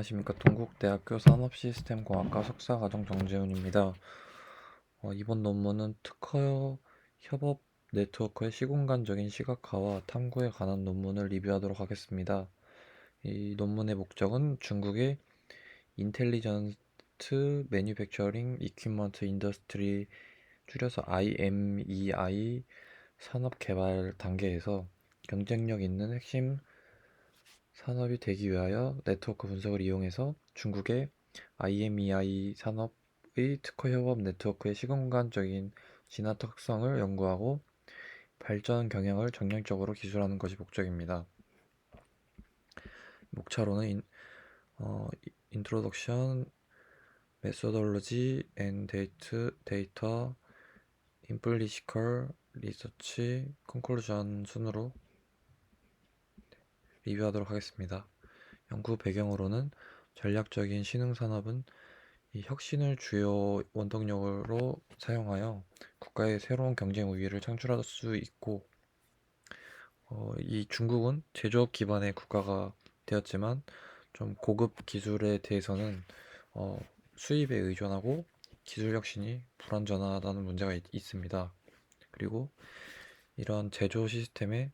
안녕하십니까. 동국대학교 산업시스템공학과 석사과정 정재훈입니다. 이번 논문은 특허 협업 네트워크의 시공간적인 시각화와 탐구에 관한 논문을 리뷰하도록 하겠습니다. 이 논문의 목적은 중국의 인텔리전트 매뉴팩처링 이퀴먼트 인더스트리 줄여서 IMEI 산업 개발 단계에서 경쟁력 있는 핵심 산업이 되기 위하여 네트워크 분석을 이용해서 중국의 IMEI 산업의 특허 협업 네트워크의 시공간적인 진화 특성을 연구하고 발전 경향을 정량적으로 기술하는 것이 목적입니다. 목차로는 Introduction, Methodology and Data, Empirical Research, Conclusion 순으로 리뷰하도록 하겠습니다. 연구 배경으로는 전략적인 신흥산업은 이 혁신을 주요 원동력으로 사용하여 국가의 새로운 경쟁 우위를 창출할 수 있고, 이 중국은 제조업 기반의 국가가 되었지만 좀 고급 기술에 대해서는 수입에 의존하고 기술 혁신이 불완전하다는 문제가 있습니다. 그리고 이런 제조 시스템의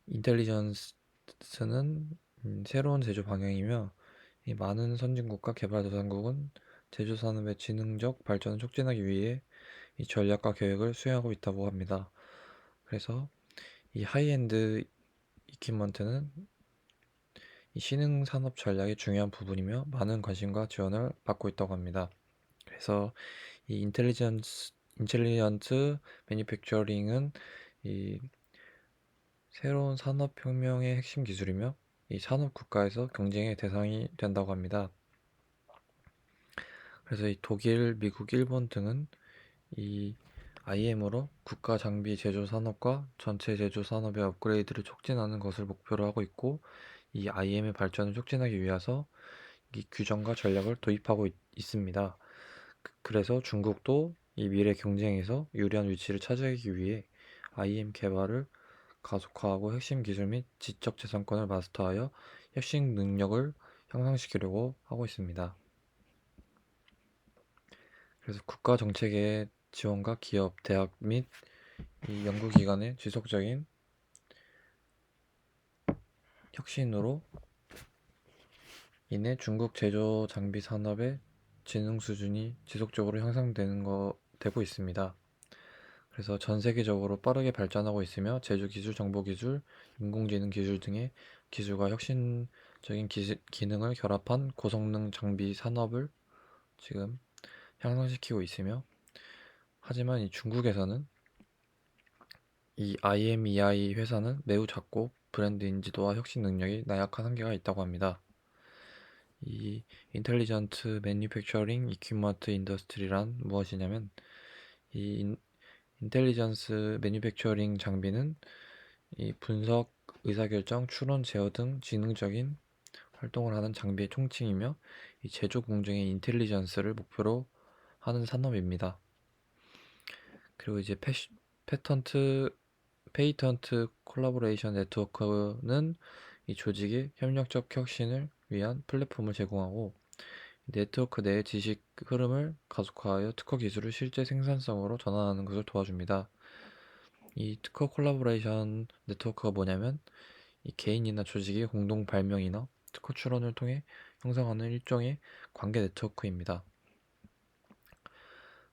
인텔리전스는 새로운 제조 방향이며 이 많은 선진국과 개발도상국은 제조 산업의 지능적 발전을 촉진하기 위해 이 전략과 계획을 수행하고 있다고 합니다. 그래서 이 하이엔드 이퀴먼트는 이 신흥 산업 전략의 중요한 부분이며 많은 관심과 지원을 받고 있다고 합니다. 그래서 이 인텔리전트 매니팩처링은 이 새로운 산업혁명의 핵심 기술이며 이 산업 국가에서 경쟁의 대상이 된다고 합니다. 그래서 이 독일, 미국, 일본 등은 이 IM으로 국가 장비 제조 산업과 전체 제조 산업의 업그레이드를 촉진하는 것을 목표로 하고 있고, 이 IM의 발전을 촉진하기 위해서 이 규정과 전략을 도입하고 있습니다. 그래서 중국도 이 미래 경쟁에서 유리한 위치를 차지하기 위해 IM 개발을 가속화하고 핵심 기술 및 지적 재산권을 마스터하여 혁신 능력을 향상시키려고 하고 있습니다. 그래서 국가 정책의 지원과 기업, 대학 및 이 연구기관의 지속적인 혁신으로 인해 중국 제조 장비 산업의 지능 수준이 지속적으로 되고 있습니다. 그래서 전 세계적으로 빠르게 발전하고 있으며 제조 기술, 정보 기술, 인공지능 기술 등의 기술과 혁신적인 기능을 결합한 고성능 장비 산업을 지금 향상시키고 있으며, 하지만 이 중국에서는 이 IMEI 회사는 매우 작고 브랜드 인지도와 혁신 능력이 나약한 한계가 있다고 합니다. 이 인텔리전트 매니팩처링 이퀴먼트 인더스트리란 무엇이냐면, 이 인텔리전스 매니팩처링 장비는 이 분석, 의사결정, 추론, 제어 등 지능적인 활동을 하는 장비의 총칭이며, 이 제조 공정의 인텔리전스를 목표로 하는 산업입니다. 그리고 이제 패턴트 페이턴트 콜라보레이션 네트워크는 이 조직의 협력적 혁신을 위한 플랫폼을 제공하고, 네트워크 내의 지식 흐름을 가속화하여 특허 기술을 실제 생산성으로 전환하는 것을 도와줍니다. 이 특허 콜라보레이션 네트워크가 뭐냐면, 이 개인이나 조직의 공동 발명이나 특허 출원을 통해 형성하는 일종의 관계 네트워크입니다.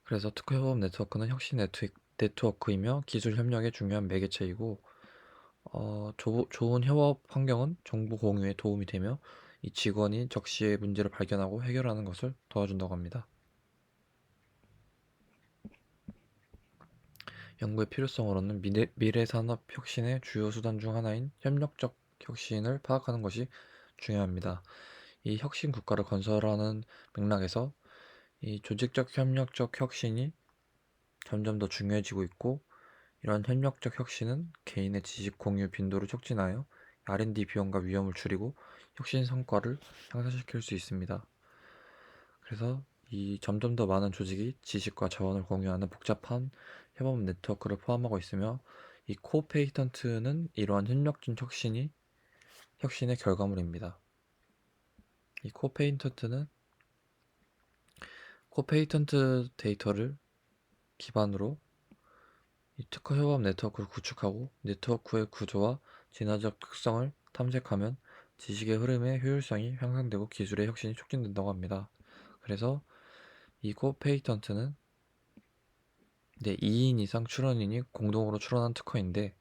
그래서 특허 협업 네트워크는 혁신 네트워크이며 기술 협력의 중요한 매개체이고, 좋은 협업 환경은 정보 공유에 도움이 되며 이 직원이 적시에 문제를 발견하고 해결하는 것을 도와준다고 합니다. 연구의 필요성으로는 미래 산업 혁신의 주요 수단 중 하나인 협력적 혁신을 파악하는 것이 중요합니다. 이 혁신 국가를 건설하는 맥락에서 이 조직적 협력적 혁신이 점점 더 중요해지고 있고, 이러한 협력적 혁신은 개인의 지식 공유 빈도를 촉진하여 R&D 비용과 위험을 줄이고 혁신 성과를 향상시킬 수 있습니다. 그래서 이 점점 더 많은 조직이 지식과 자원을 공유하는 복잡한 협업 네트워크를 포함하고 있으며, 이 코페이턴트는 이러한 협력적 혁신의 결과물입니다. 이 코페이턴트 데이터를 기반으로 이 특허 협업 네트워크를 구축하고 네트워크의 구조와 진화적 특성을 탐색하면 지식의 흐름의 효율성이 향상되고 기술의 혁신이 촉진된다고 합니다. 그래서 이 코페이턴트는 2인 이상 출원인이 공동으로 출원한 특허인데,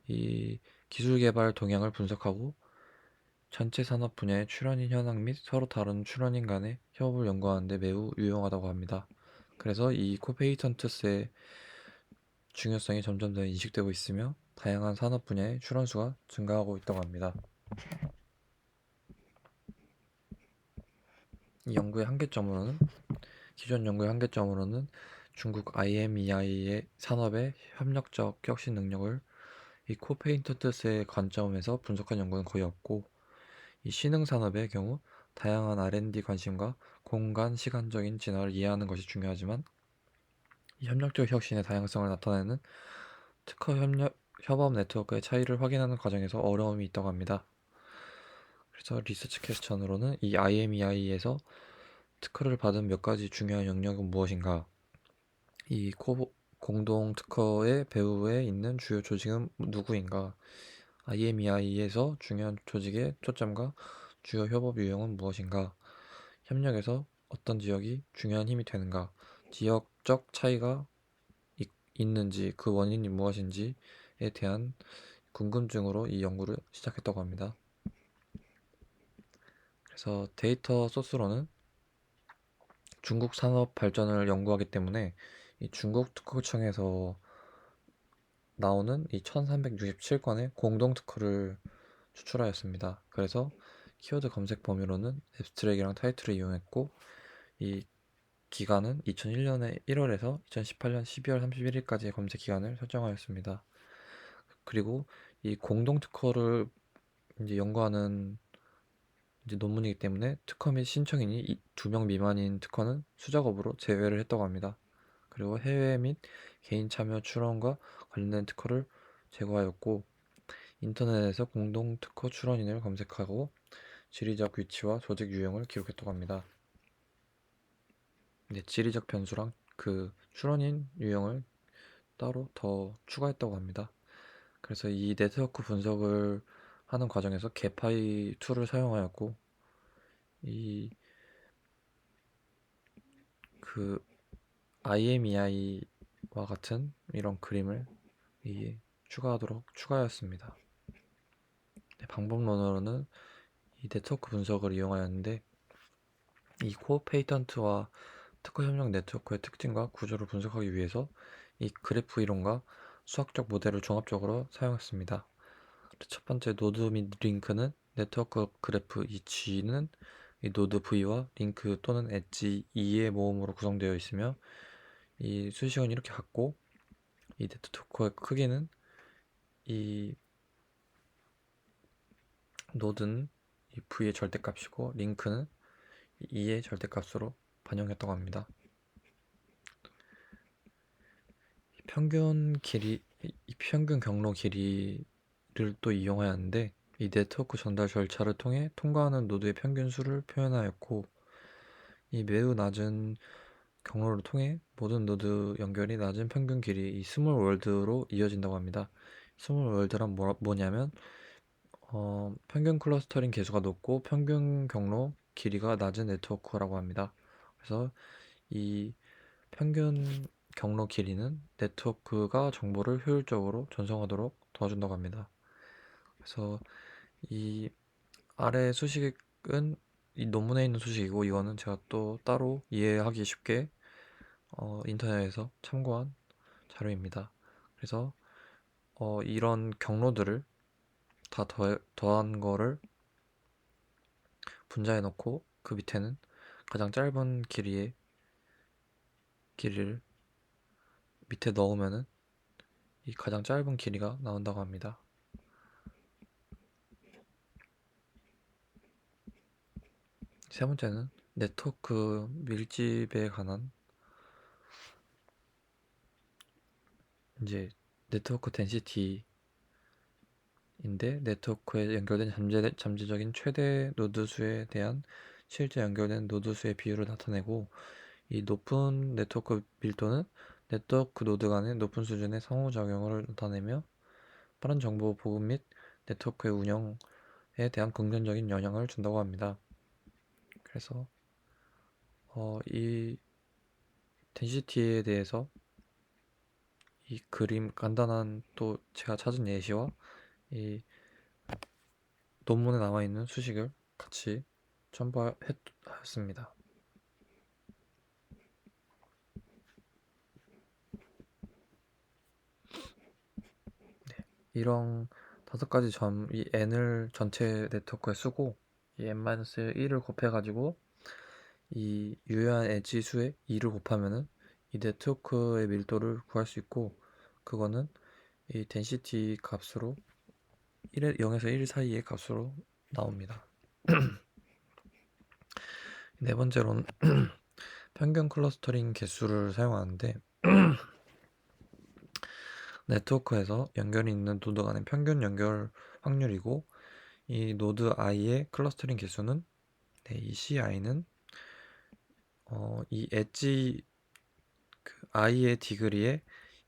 이 기술 개발 동향을 분석하고 전체 산업 분야의 출원인 현황 및 서로 다른 출원인 간의 협업을 연구하는 데 매우 유용하다고 합니다. 그래서 이 코페이턴트스의 중요성이 점점 더 인식되고 있으며 다양한 산업 분야의 출원수가 증가하고 있다고 합니다. 이 연구의 한계점으로는 기존 연구의 한계점으로는 중국 IMEI의 산업의 협력적 혁신 능력을 이 코페인턴트스의 관점에서 분석한 연구는 거의 없고, 이 신흥 산업의 경우 다양한 R&D 관심과 공간 시간적인 진화를 이해하는 것이 중요하지만, 이 협력적 혁신의 다양성을 나타내는 특허 협업 네트워크의 차이를 확인하는 과정에서 어려움이 있다고 합니다. 그래서 리서치 퀘스천으로는 이 IMEI에서 특허를 받은 몇 가지 중요한 영역은 무엇인가? 이 공동 특허의 배후에 있는 주요 조직은 누구인가? IMEI에서 중요한 조직의 초점과 주요 협업 유형은 무엇인가? 협력에서 어떤 지역이 중요한 힘이 되는가? 지역적 차이가 있는지 그 원인이 무엇인지에 대한 궁금증으로 이 연구를 시작했다고 합니다. 그래서 데이터 소스로는 중국 산업 발전을 연구하기 때문에 이 중국 특허청에서 나오는 이 1367건의 공동 특허를 추출하였습니다. 그래서 키워드 검색 범위로는 앱스트랙이랑 타이틀을 이용했고, 이 기간은 2001년의 1월에서 2018년 12월 31일까지의 검색 기간을 설정하였습니다. 그리고 이 공동 특허를 이제 연구하는 이제 논문이기 때문에 특허 및 신청인이 2명 미만인 특허는 수작업으로 제외를 했다고 합니다. 그리고 해외 및 개인 참여 출원과 관련된 특허를 제거하였고, 인터넷에서 공동 특허 출원인을 검색하고 지리적 위치와 조직 유형을 기록했다고 합니다. 지리적 변수랑 그 출원인 유형을 따로 더 추가했다고 합니다. 그래서 이 네트워크 분석을 하는 과정에서 개파이 툴을 사용하였고, 이 그 IMEI와 같은 이런 그림을 추가하였습니다. 방법론으로는 이 네트워크 분석을 이용하였는데, 이 코어 페이턴트와 특허 협력 네트워크의 특징과 구조를 분석하기 위해서 이 그래프 이론과 수학적 모델을 종합적으로 사용했습니다. 첫 번째 노드 및 링크는 네트워크 그래프, 이 G는 이 노드 V와 링크 또는 엣지 E의 모음으로 구성되어 있으며, 이 수식은 이렇게 같고, 이 네트워크의 크기는 이 노드는 이 V의 절대값이고 링크는 E의 절대값으로 반영했다고 합니다. 이 평균 경로 길이를 또 이용하였는데, 이 네트워크 전달 절차를 통해 통과하는 노드의 평균 수를 표현하였고, 이 매우 낮은 경로를 통해 모든 노드 연결이 낮은 평균 길이 이 스몰 월드로 이어진다고 합니다. 스몰 월드란 뭐냐면 평균 클러스터링 개수가 높고 평균 경로 길이가 낮은 네트워크라고 합니다. 그래서 이 평균 경로 길이는 네트워크가 정보를 효율적으로 전송하도록 도와준다고 합니다. 그래서 이 아래 수식은 이 논문에 있는 수식이고, 이거는 제가 또 따로 이해하기 쉽게 인터넷에서 참고한 자료입니다. 그래서 이런 경로들을 다 더한 거를 분자해 놓고 그 밑에는 가장 짧은 길이를 밑에 넣으면은 이 가장 짧은 길이가 나온다고 합니다. 세 번째는 네트워크 밀집에 관한 이제 네트워크 덴시티에 인데 네트워크에 연결된 잠재적인 최대 노드 수에 대한 실제 연결된 노드 수의 비율을 나타내고, 이 높은 네트워크 밀도는 네트워크 노드 간의 높은 수준의 상호작용을 나타내며 빠른 정보 보급 및 네트워크의 운영에 대한 긍정적인 영향을 준다고 합니다. 그래서 이 덴시티에 대해서 이 그림 간단한 또 제가 찾은 예시와 이 논문에 나와 있는 수식을 같이 첨부하였습니다. 이런 5가지 점, 이 n을 전체 네트워크에 쓰고 이 n-1을 곱해가지고 이 유효한 엣지 수의 2를 곱하면은 이 네트워크의 밀도를 구할 수 있고, 그거는 이 density 값으로 0에서 1 사이의 값으로 나옵니다. 네 번째로는 평균 클러스터링 개수를 사용하는데, 네트워크에서 연결이 있는 노드 간의 평균 연결 확률이고, 이 노드 i의 클러스터링 개수는 이 ci는 이 엣지 i의 디그리에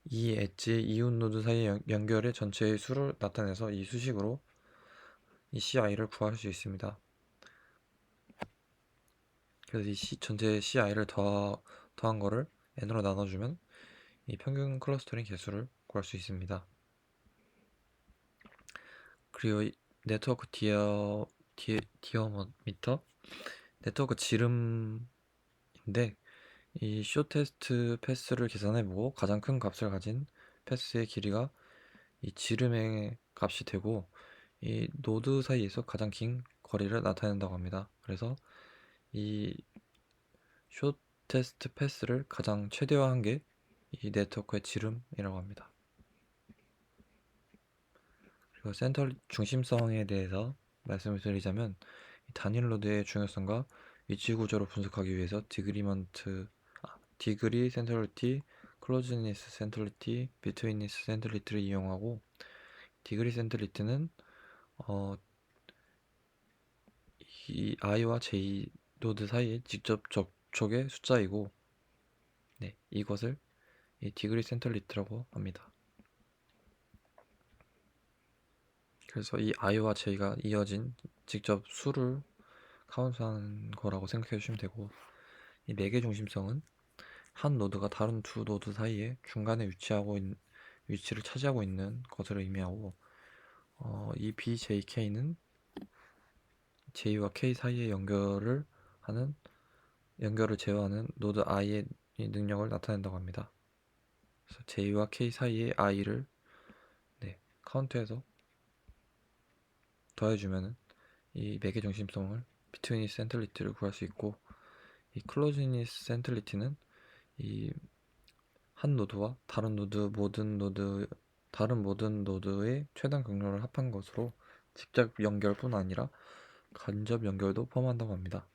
이 엣지의 이웃 노드 사이의 연결의 전체의 수를 나타내서 이 수식으로 이 ci를 구할 수 있습니다. 그래서 이 전체 ci를 더한 거를 n으로 나눠주면 이 평균 클러스터링 개수를 구할 수 있습니다. 그리고 이 네트워크 디어미터, 네트워크 지름인데, 이 쇼테스트 패스를 계산해보고 가장 큰 값을 가진 패스의 길이가 이 지름의 값이 되고, 이 노드 사이에서 가장 긴 거리를 나타낸다고 합니다. 그래서 이 쇼테스트 패스를 가장 최대화한 게 이 네트워크의 지름이라고 합니다. 그리고 센터 중심성에 대해서 말씀을 드리자면, 단일 노드의 중요성과 위치 구조를 분석하기 위해서 디그리 센트럴리티, 클로즈니스 센트럴리티, 비트윈니스 센트럴리티를 이용하고, 디그리 센트럴리티는 이 i와 j 노드 사이의 직접 접촉의 숫자이고, 이것을 이 디그리 센트럴리티라고 합니다. 그래서 이 i와 j가 이어진 직접 수를 카운트하는 거라고 생각해 주시면 되고, 이 매개 중심성은 한 노드가 다른 두 노드 사이에 중간에 위치를 차지하고 있는 것을 의미하고, 이 BJK는 J와 K 사이의 연결을 제어하는 노드 I의 능력을 나타낸다고 합니다. 그래서 J와 K 사이의 I를 카운트해서 더해주면은 이 매개 중심성을 비트윈니스 센트럴리티를 구할 수 있고, 이 클로즈니스 센트럴리티는 이 한 노드와 다른 모든 노드의 최단 경로를 합한 것으로 직접 연결뿐 아니라 간접 연결도 포함한다고 합니다.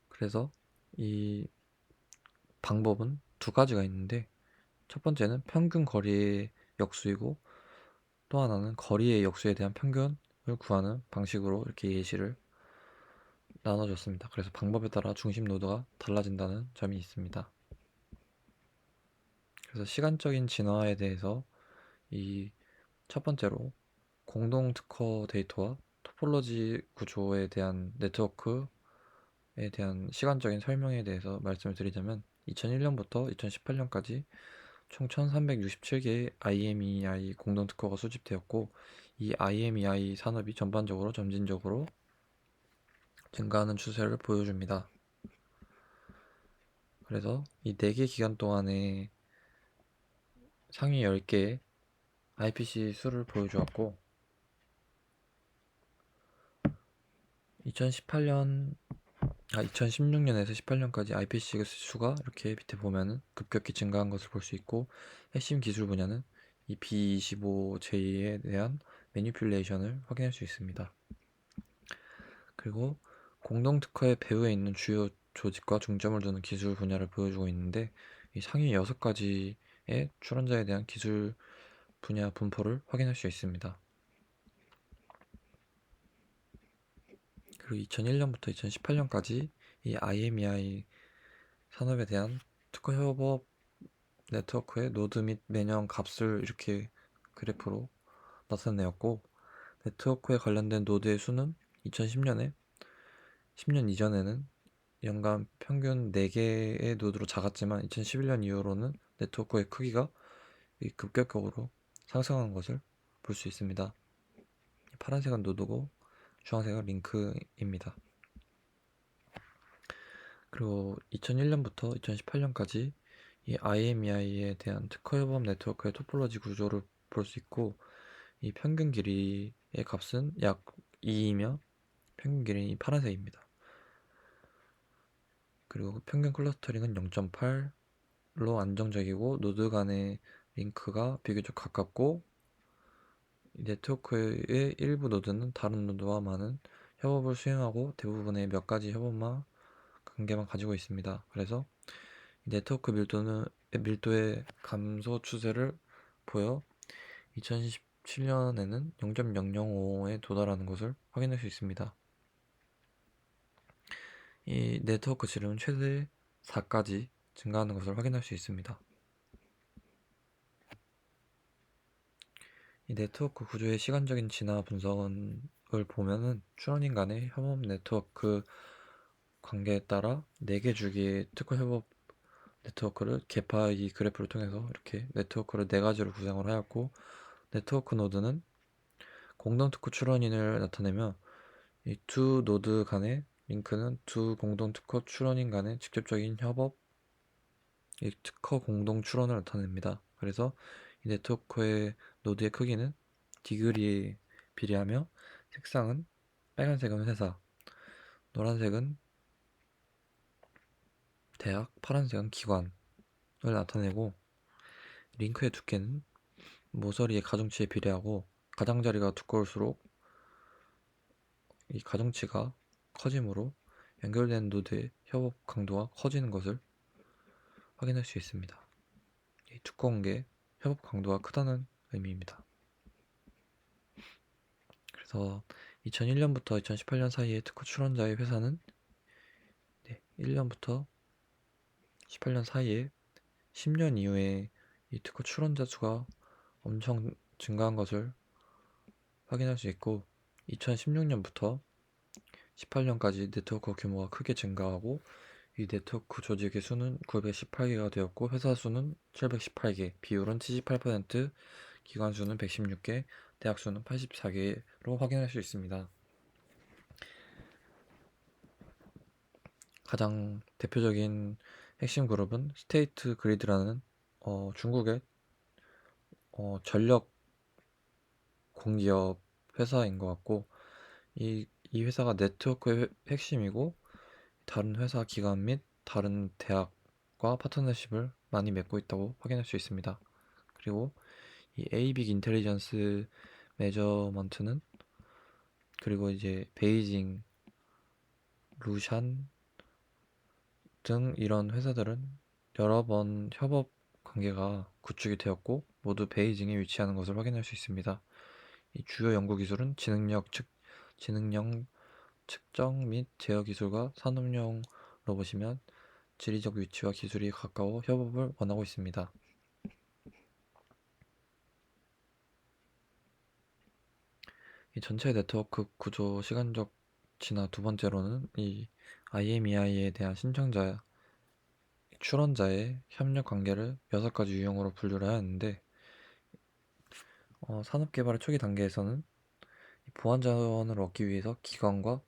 그래서 이 방법은 2가지가 있는데, 첫 번째는 평균 거리의 역수이고, 또 하나는 거리의 역수에 대한 평균을 구하는 방식으로 이렇게 예시를 나눠줬습니다. 그래서 방법에 따라 중심 노드가 달라진다는 점이 있습니다. 그래서 시간적인 진화에 대해서 이 첫 번째로 공동 특허 데이터와 토폴로지 구조에 대한 네트워크에 대한 시간적인 설명에 대해서 말씀을 드리자면, 2001년부터 2018년까지 총 1367개의 IMEI 공동 특허가 수집되었고, 이 IMEI 산업이 전반적으로 점진적으로 증가하는 추세를 보여줍니다. 그래서 이 4개 기간 동안에 상위 10개의 IPC 수를 보여주었고, 2016년에서 18년까지 IPC 수가 이렇게 밑에 보면은 급격히 증가한 것을 볼 수 있고, 핵심 기술 분야는 이 B25J에 대한 매니퓰레이션을 확인할 수 있습니다. 그리고 공동 특허의 배후에 있는 주요 조직과 중점을 두는 기술 분야를 보여주고 있는데, 이 상위 6가지의 출원자에 대한 기술 분야 분포를 확인할 수 있습니다. 그리고 2001년부터 2018년까지 이 IMEI 산업에 대한 특허 협업 네트워크의 노드 및 매년 값을 이렇게 그래프로 나타내었고, 네트워크에 관련된 노드의 수는 2010년에 10년 이전에는 연간 평균 4개의 노드로 작았지만 2011년 이후로는 네트워크의 크기가 급격적으로 상승하는 것을 볼 수 있습니다. 파란색은 노드고 주황색은 링크입니다. 그리고 2001년부터 2018년까지 이 IMEI에 대한 특허 협업 네트워크의 토폴로지 구조를 볼 수 있고, 이 평균 길이의 값은 약 2이며 평균 길이는 파란색입니다. 그리고 평균 클러스터링은 0.8로 안정적이고, 노드 간의 링크가 비교적 가깝고, 네트워크의 일부 노드는 다른 노드와 많은 협업을 수행하고 대부분의 몇 가지 협업만 관계만 가지고 있습니다. 그래서 네트워크 밀도의 감소 추세를 보여 2017년에는 0.005에 도달하는 것을 확인할 수 있습니다. 이 네트워크 지름은 최대 4까지 증가하는 것을 확인할 수 있습니다. 이 네트워크 구조의 시간적인 진화 분석을 보면은 출원인 간의 협업 네트워크 관계에 따라 4개 주기의 특허 협업 네트워크를 개파 이 그래프를 통해서 이렇게 네트워크를 4가지로 구성을 하였고, 네트워크 노드는 공동 특허 출원인을 나타내며 이 두 노드 간의 링크는 두 공동 특허 출원인 간의 직접적인 협업, 이 특허 공동 출원을 나타냅니다. 그래서 이 네트워크의 노드의 크기는 디그리에 비례하며 색상은 빨간색은 회사, 노란색은 대학, 파란색은 기관을 나타내고, 링크의 두께는 모서리의 가중치에 비례하고 가장자리가 두꺼울수록 이 가중치가 커지므로 연결된 노드의 협업 강도가 커지는 것을 확인할 수 있습니다. 이 두꺼운 게 협업 강도가 크다는 의미입니다. 그래서 2001년부터 2018년 사이에 특허 출원자의 회사는 1년부터 18년 사이에 10년 이후에 이 특허 출원자 수가 엄청 증가한 것을 확인할 수 있고, 2016년부터 18년까지 네트워크 규모가 크게 증가하고, 이 네트워크 조직의 수는 918개가 되었고 회사 수는 718개, 비율은 78%, 기관 수는 116개, 대학 수는 84개로 확인할 수 있습니다. 가장 대표적인 핵심 그룹은 스테이트 그리드라는 중국의 전력 공기업 회사인 것 같고, 이 회사가 네트워크의 핵심이고 다른 회사 기관 및 다른 대학과 파트너십을 많이 맺고 있다고 확인할 수 있습니다. 그리고 이 에이빅 인텔리전스 매저먼트는, 그리고 이제 베이징, 루샨 등 이런 회사들은 여러 번 협업 관계가 구축이 되었고 모두 베이징에 위치하는 것을 확인할 수 있습니다. 이 주요 연구 기술은 지능형 측정 및 제어 기술과 산업용 로봇이면 지리적 위치와 기술이 가까워 협업을 원하고 있습니다. 이 전체 네트워크 구조 시간적 진화 두 번째로는 이 IMEI에 대한 신청자, 출원자의 협력 관계를 6가지 유형으로 분류를 하였는데, 산업개발의 초기 단계에서는 보안 자원을 얻기 위해서 기관과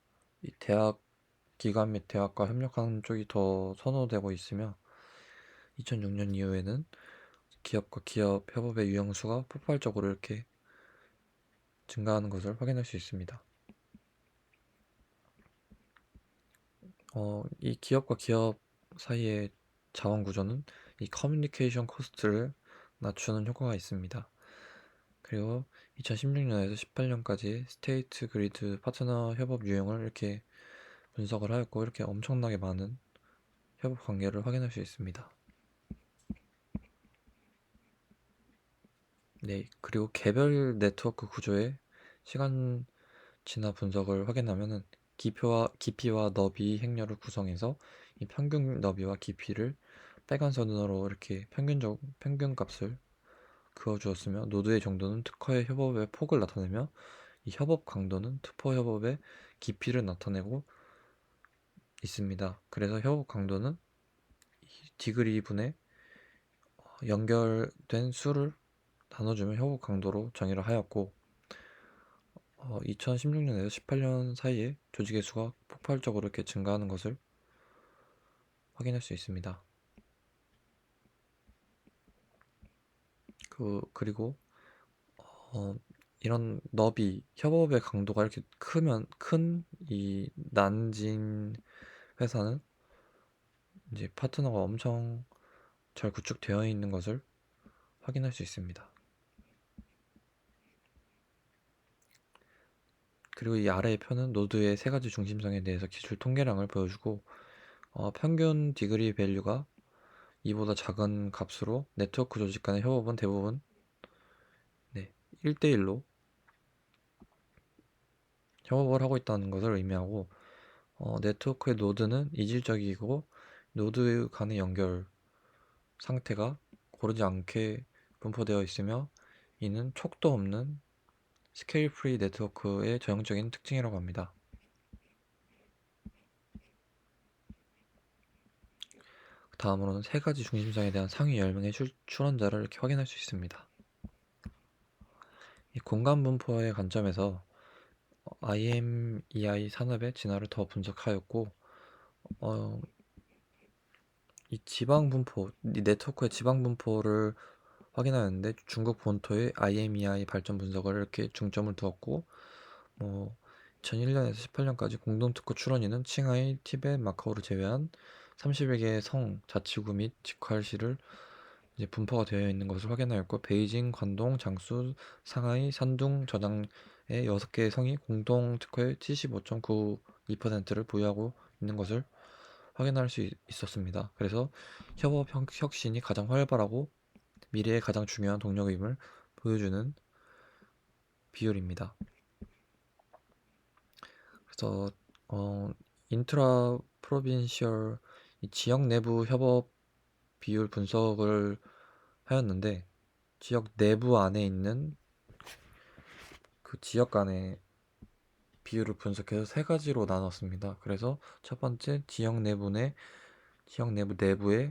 기관 및 대학과 협력하는 쪽이 더 선호되고 있으며, 2006년 이후에는 기업과 기업 협업의 유형수가 폭발적으로 이렇게 증가하는 것을 확인할 수 있습니다. 이 기업과 기업 사이의 자원 구조는 이 커뮤니케이션 코스트를 낮추는 효과가 있습니다. 그리고 2016년에서 18년까지 스테이트 그리드 파트너 협업 유형을 이렇게 분석을 하였고, 이렇게 엄청나게 많은 협업 관계를 확인할 수 있습니다. 네, 그리고 개별 네트워크 구조의 시간 진화 분석을 확인하면은 깊이와 너비 행렬을 구성해서 이 평균 너비와 깊이를 빨간선으로 이렇게 평균 값을 그어주었으며, 노드의 정도는 특허의 협업의 폭을 나타내며 이 협업 강도는 특허 협업의 깊이를 나타내고 있습니다. 그래서 협업 강도는 디그리 분의 연결된 수를 나눠주면 협업 강도로 정의를 하였고, 2016년에서 18년 사이에 조직의 수가 폭발적으로 이렇게 증가하는 것을 확인할 수 있습니다. 그리고 이런 너비, 협업의 강도가 이렇게 크면 큰 이 난진 회사는 이제 파트너가 엄청 잘 구축되어 있는 것을 확인할 수 있습니다. 그리고 이 아래의 표는 노드의 세 가지 중심성에 대해서 기술 통계량을 보여주고, 평균 디그리 밸류가 이보다 작은 값으로 네트워크 조직 간의 협업은 대부분 1대1로 협업을 하고 있다는 것을 의미하고, 네트워크의 노드는 이질적이고 노드 간의 연결 상태가 고르지 않게 분포되어 있으며, 이는 촉도 없는 스케일 프리 네트워크의 전형적인 특징이라고 합니다. 다음으로는 세 가지 중심성에 대한 상위 10명의 출원자를 이렇게 확인할 수 있습니다. 이 공간 분포의 관점에서 IMEI 산업의 진화를 더 분석하였고, 이 네트워크의 지방 분포를 확인하였는데, 중국 본토의 IMEI 발전 분석을 이렇게 중점을 두었고, 2001년에서 18년까지 공동특허 출원인은 칭하이, 티벳, 마카오를 제외한 30여 개의 성, 자치구 및 직할시를 이제 분포가 되어 있는 것을 확인하였고, 베이징, 관동, 장수, 상하이, 산둥, 저장의 6개의 성이 공동특허의 75.92%를 보유하고 있는 것을 확인할 수 있었습니다. 그래서 협업 혁신이 가장 활발하고 미래의 가장 중요한 동력임을 보여주는 비율입니다. 그래서 인트라 프로빈시얼 지역 내부 협업 비율 분석을 하였는데, 지역 내부 안에 있는 그 지역 간의 비율을 분석해서 세 가지로 나눴습니다. 그래서 첫 번째, 지역 내부 내부의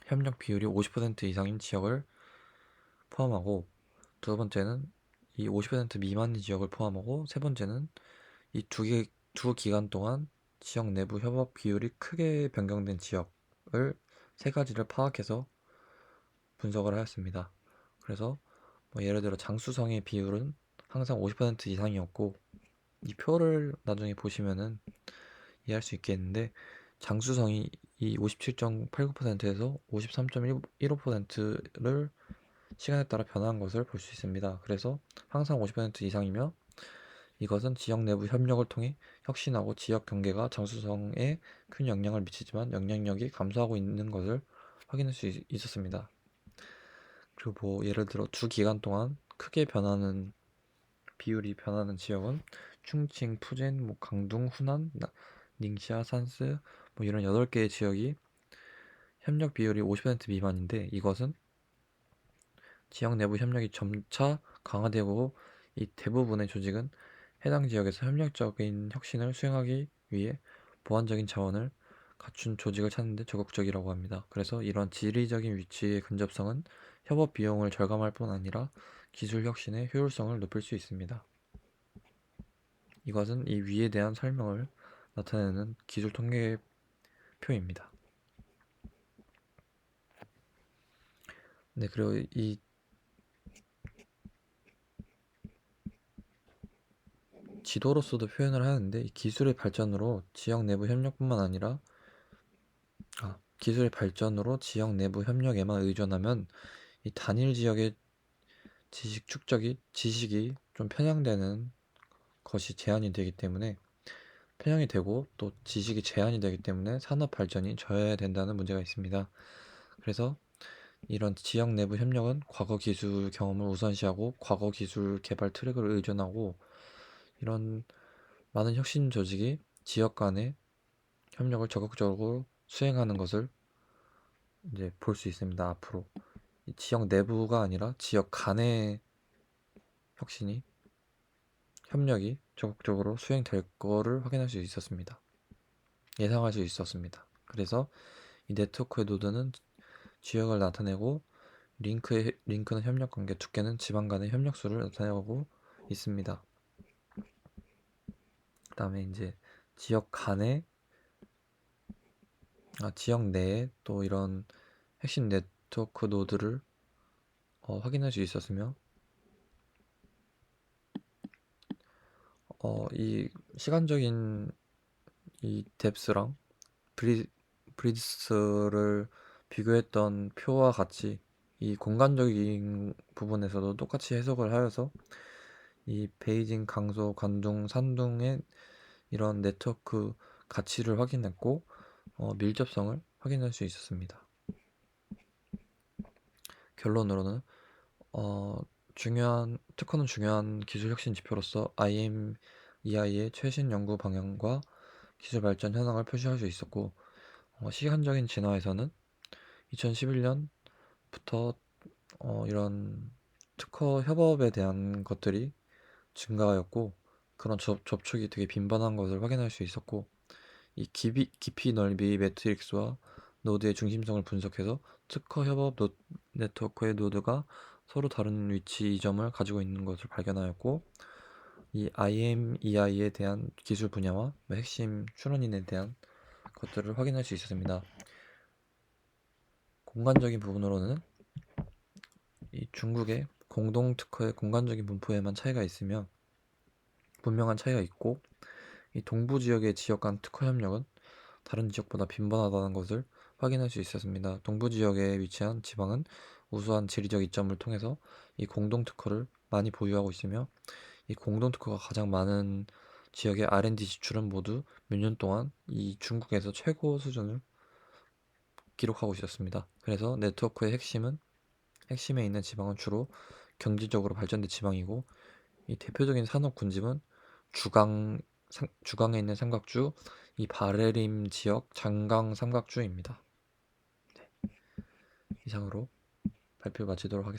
협력 비율이 50% 이상인 지역을 포함하고, 두 번째는 이 50% 미만의 지역을 포함하고, 세 번째는 이 두 기간 동안 지역 내부 협업 비율이 크게 변경된 지역을 세 가지를 파악해서 분석을 하였습니다. 그래서 예를 들어 장수성의 비율은 항상 50% 이상이었고, 이 표를 나중에 보시면은 이해할 수 있겠는데, 장수성이 이 57.89%에서 53.15%를 시간에 따라 변화한 것을 볼 수 있습니다. 그래서 항상 50% 이상이며, 이것은 지역 내부 협력을 통해 혁신하고 지역 경계가 장수성에 큰 영향을 미치지만 영향력이 감소하고 있는 것을 확인할 수 있었습니다. 그리고 예를 들어 두 기간 동안 크게 비율이 변하는 지역은 충칭, 푸젠, 강둥, 후난, 닝시아, 산스 이런 8개의 지역이 협력 비율이 50% 미만인데, 이것은 지역 내부 협력이 점차 강화되고 이 대부분의 조직은 해당 지역에서 협력적인 혁신을 수행하기 위해 보완적인 자원을 갖춘 조직을 찾는 데 적극적이라고 합니다. 그래서 이런 지리적인 위치의 근접성은 협업 비용을 절감할 뿐 아니라 기술 혁신의 효율성을 높일 수 있습니다. 이것은 이 위에 대한 설명을 나타내는 기술 통계표입니다. 네, 그리고 이 지도로서도 표현을 하는데, 이 기술의 발전으로 지역 내부 협력뿐만 아니라 기술의 발전으로 지역 내부 협력에만 의존하면 이 단일 지역의 지식이 좀 편향되는 것이 제한이 되기 때문에 편향이 되고, 또 지식이 제한이 되기 때문에 산업 발전이 저해야 된다는 문제가 있습니다. 그래서 이런 지역 내부 협력은 과거 기술 경험을 우선시하고 과거 기술 개발 트랙을 의존하고 이런 많은 혁신 조직이 지역 간의 협력을 적극적으로 수행하는 것을 이제 볼 수 있습니다. 앞으로 이 지역 내부가 아니라 지역 간의 혁신이 협력이 적극적으로 수행될 거를 확인할 수 있었습니다. 예상할 수 있었습니다. 그래서 이 네트워크의 노드는 지역을 나타내고 링크는 협력 관계, 두께는 지방 간의 협력수를 나타내고 있습니다. 그 다음에 이제 지역 간의 지역 내에 또 이런 핵심 네트워크 노드를 확인할 수 있었으며 이 시간적인 이 뎁스랑 브리드스를 비교했던 표와 같이 이 공간적인 부분에서도 똑같이 해석을 하여서 이 베이징, 강서, 관동, 산둥의 이런 네트워크 가치를 확인했고 밀접성을 확인할 수 있었습니다. 결론으로는 특허는 중요한 기술 혁신 지표로서 IMEI의 최신 연구 방향과 기술 발전 현황을 표시할 수 있었고 시간적인 진화에서는 2011년부터 이런 특허 협업에 대한 것들이 증가하였고 그런 접촉이 되게 빈번한 것을 확인할 수 있었고 이 깊이 넓이 매트릭스와 노드의 중심성을 분석해서 특허 협업 네트워크의 노드가 서로 다른 위치 이점을 가지고 있는 것을 발견하였고 이 IMEI에 대한 기술 분야와 핵심 출원인에 대한 것들을 확인할 수 있었습니다. 공간적인 부분으로는 이 중국의 공동 특허의 공간적인 분포에만 차이가 있으며 분명한 차이가 있고 이 동부 지역의 지역 간 특허 협력은 다른 지역보다 빈번하다는 것을 확인할 수 있었습니다. 동부 지역에 위치한 지방은 우수한 지리적 이점을 통해서 이 공동 특허를 많이 보유하고 있으며 이 공동 특허가 가장 많은 지역의 R&D 지출은 모두 몇 년 동안 이 중국에서 최고 수준을 기록하고 있었습니다. 그래서 네트워크의 핵심에 있는 지방은 주로 경제적으로 발전된 지방이고 이 대표적인 산업 군집은 주강에 있는 삼각주, 이 바레림 지역 장강 삼각주입니다. 네. 이상으로 발표 마치도록 하겠습니다.